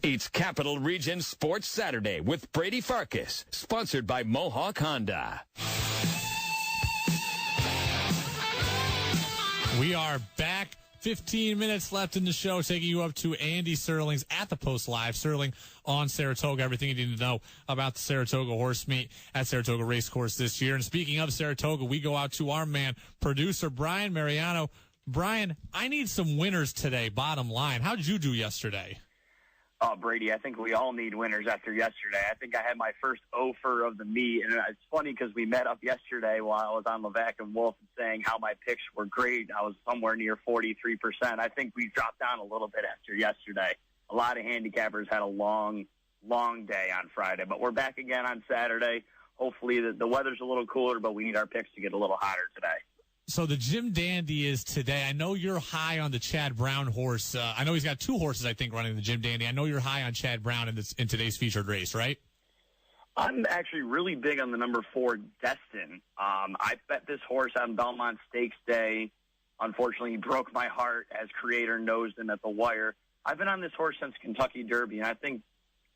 It's Capital Region Sports Saturday with Brady Farkas, sponsored by Mohawk Honda. We are back. 15 minutes left in the show, taking you up to Andy Serling's at the Post Live. Serling on Saratoga. Everything you need to know about the Saratoga horse meet at Saratoga Racecourse this year. And speaking of Saratoga, we go out to our man, producer Brian Mariano. Brian, I need some winners today, bottom line. How did you do yesterday? Oh, Brady, I think we all need winners after yesterday. I think I had my first offer of the meet, and it's funny because we met up yesterday while I was on Levack and Wolf and saying how my picks were great. I was somewhere near 43%. I think we dropped down a little bit after yesterday. A lot of handicappers had a long day on Friday, but we're back again on Saturday. Hopefully the weather's a little cooler, but we need our picks to get a little hotter today. So the Jim Dandy is today. I know you're high on the Chad Brown horse. I know he's got two horses, I think, running the Jim Dandy. I know you're high on Chad Brown in today's featured race, right? I'm actually really big on the number 4, Destin. I bet this horse on Belmont Stakes Day. Unfortunately, he broke my heart as Creator nosed him at the wire. I've been on this horse since Kentucky Derby, and I think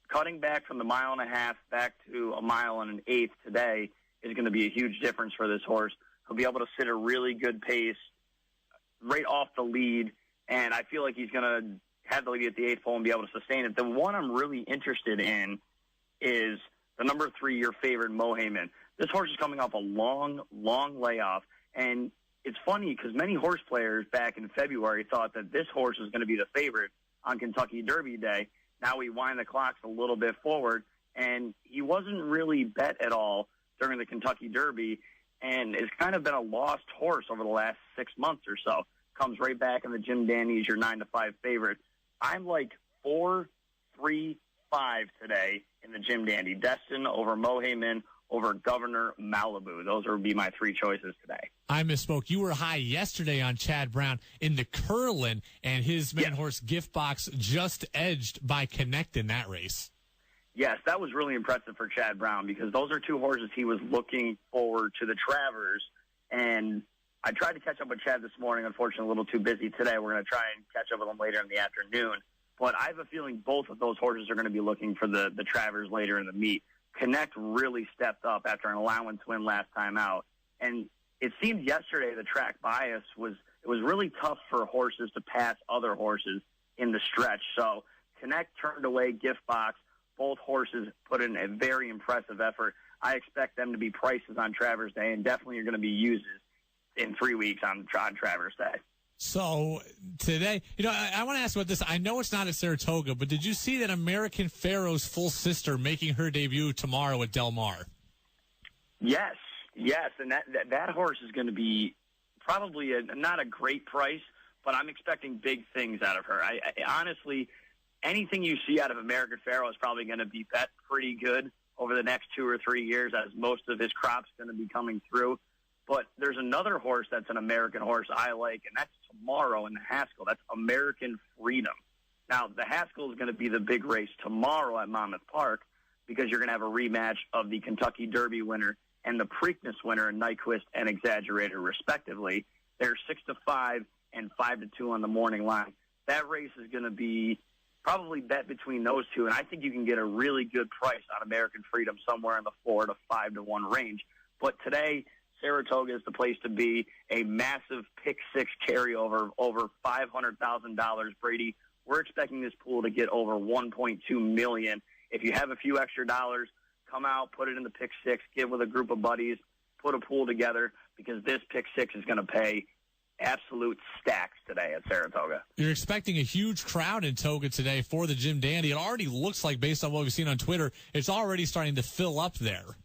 cutting back from the 1.5 miles back to 1 1/8 miles today is going to be a huge difference for this horse. He'll be able to sit a really good pace right off the lead, and I feel like he's going to have the lead at the 8th pole and be able to sustain it. The one I'm really interested in is the number 3, your favorite, Mohayman. This horse is coming off a long layoff, and it's funny because many horse players back in February thought that this horse was going to be the favorite on Kentucky Derby Day. Now we wind the clocks a little bit forward, and he wasn't really bet at all during the Kentucky Derby, and it's kind of been a lost horse over the last 6 months or so. Comes right back in the Jim Dandy as your 9-5 favorite. I'm like 4-3-5 today in the Jim Dandy. Destin over Mohayman over Governor Malibu. Those would be my 3 choices today. I misspoke. You were high yesterday on Chad Brown in the Curlin, and his main horse Gift Box just edged by Connect in that race. Yes, that was really impressive for Chad Brown because those are 2 horses he was looking forward to the Travers. And I tried to catch up with Chad this morning. Unfortunately, a little too busy today. We're going to try and catch up with him later in the afternoon. But I have a feeling both of those horses are going to be looking for the Travers later in the meet. Connect really stepped up after an allowance win last time out. And it seemed yesterday the track bias was really tough for horses to pass other horses in the stretch. So Connect turned away Gift Box. Both horses put in a very impressive effort. I expect them to be prices on Travers Day, and definitely are going to be uses in 3 weeks on Travers Day. So today, I want to ask about this. I know it's not at Saratoga, but did you see that American Pharoah's full sister making her debut tomorrow at Del Mar? Yes, and that horse is going to be probably not a great price, but I'm expecting big things out of her. I honestly, anything you see out of American Pharoah is probably going to be bet pretty good over the next 2 or 3 years, as most of his crop's going to be coming through. But there's another horse that's an American horse I like, and that's tomorrow in the Haskell. That's American Freedom. Now, the Haskell is going to be the big race tomorrow at Monmouth Park because you're going to have a rematch of the Kentucky Derby winner and the Preakness winner, Nyquist and Exaggerator, respectively. They're 6-5 and 5-2 on the morning line. That race is going to be probably bet between those two, and I think you can get a really good price on American Freedom somewhere in the 4 to 5 to 1 range. But today, Saratoga is the place to be. A massive pick 6 carryover, over $500,000. Brady, we're expecting this pool to get over $1.2 million. If you have a few extra dollars, come out, put it in the pick 6, get with a group of buddies, put a pool together, because this pick 6 is going to pay absolute stacks today at Saratoga. You're expecting a huge crowd in Toga today for the Jim Dandy. It already looks like, based on what we've seen on Twitter, it's already starting to fill up there.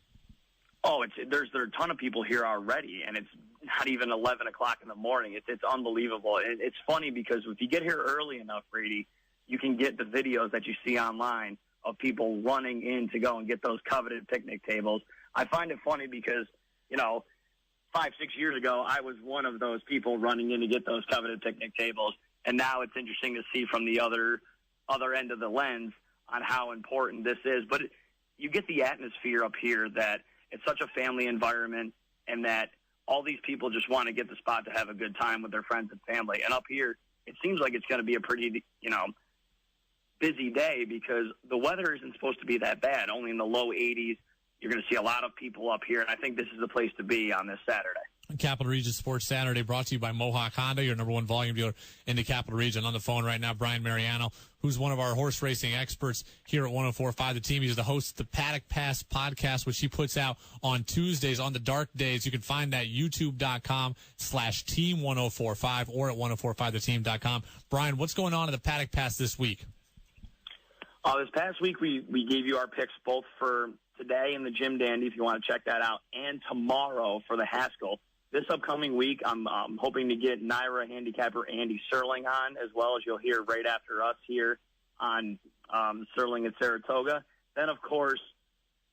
Oh, there are a ton of people here already, and it's not even 11 o'clock in the morning. It's unbelievable. It's funny because if you get here early enough, Brady, you can get the videos that you see online of people running in to go and get those coveted picnic tables. I find it funny because, 5-6 years ago, I was one of those people running in to get those coveted picnic tables, and now it's interesting to see from the other end of the lens on how important this is. But you get the atmosphere up here that it's such a family environment, and that all these people just want to get the spot to have a good time with their friends and family. And up here, it seems like it's going to be a pretty, busy day because the weather isn't supposed to be that bad, only in the low 80s. You're going to see a lot of people up here, and I think this is the place to be on this Saturday. Capital Region Sports Saturday brought to you by Mohawk Honda, your number one volume dealer in the Capital Region. On the phone right now, Brian Mariano, who's one of our horse racing experts here at 104.5 The Team. He's the host of the Paddock Pass podcast, which he puts out on Tuesdays on the dark days. You can find that youtube.com/team1045 or at 1045theteam.com. Brian, what's going on at the Paddock Pass this week? This past week, we gave you our picks both for today in the Jim Dandy, if you want to check that out, and tomorrow for the Haskell. This upcoming week, I'm hoping to get Naira handicapper Andy Serling on, as well as you'll hear right after us here on Serling at Saratoga. Then, of course,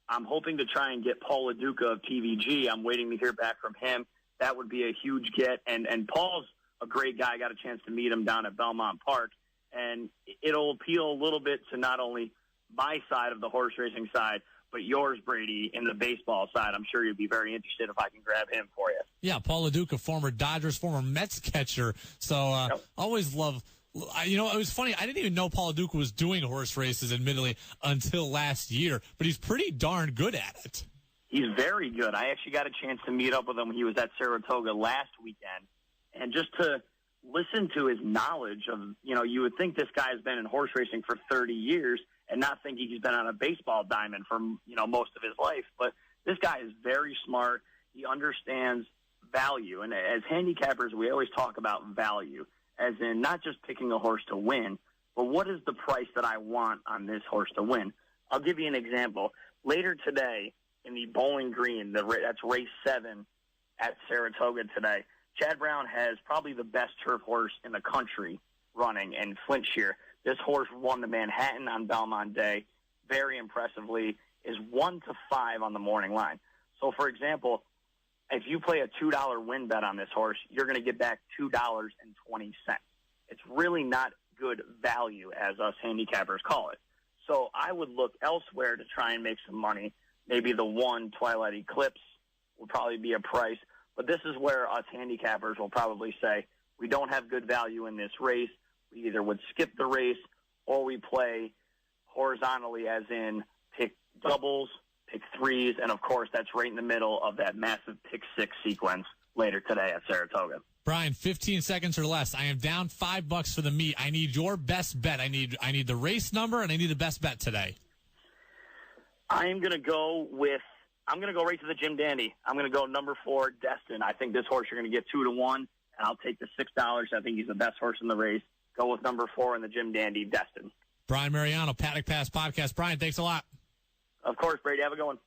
I'm hoping to try and get Paula Duke of TVG. I'm waiting to hear back from him. That would be a huge get. And Paul's a great guy. I got a chance to meet him down at Belmont Park. And it'll appeal a little bit to not only my side of the horse racing side, but yours, Brady, in the baseball side. I'm sure you'd be very interested if I can grab him for you. Yeah, Paula Duke, a former Dodgers, former Mets catcher. So always love. It was funny. I didn't even know Paula Duke was doing horse races, admittedly, until last year. But he's pretty darn good at it. He's very good. I actually got a chance to meet up with him when he was at Saratoga last weekend. And just to listen to his knowledge of, you would think this guy has been in horse racing for 30 years and not think he's been on a baseball diamond for, most of his life. But this guy is very smart. He understands value. And as handicappers, we always talk about value, as in not just picking a horse to win, but what is the price that I want on this horse to win? I'll give you an example. Later today in the Bowling Green, that's race 7 at Saratoga today, Chad Brown has probably the best turf horse in the country running in Flintshire. This horse won the Manhattan on Belmont Day very impressively, is 1-5 on the morning line. So, for example, if you play a $2 win bet on this horse, you're going to get back $2.20. It's really not good value, as us handicappers call it. So I would look elsewhere to try and make some money. Maybe the 1 Twilight Eclipse would probably be a price. But this is where us handicappers will probably say, we don't have good value in this race. We either would skip the race or we play horizontally, as in pick doubles, pick threes, and, of course, that's right in the middle of that massive pick 6 sequence later today at Saratoga. Brian, 15 seconds or less. I am down $5 for the meet. I need your best bet. I need the race number, and I need the best bet today. I'm going to go right to the Jim Dandy. I'm going to go number 4, Destin. I think this horse you're going to get 2-1, and I'll take the $6. I think he's the best horse in the race. Go with number 4 in the Jim Dandy, Destin. Brian Mariano, Paddock Pass Podcast. Brian, thanks a lot. Of course, Brady. Have a good one.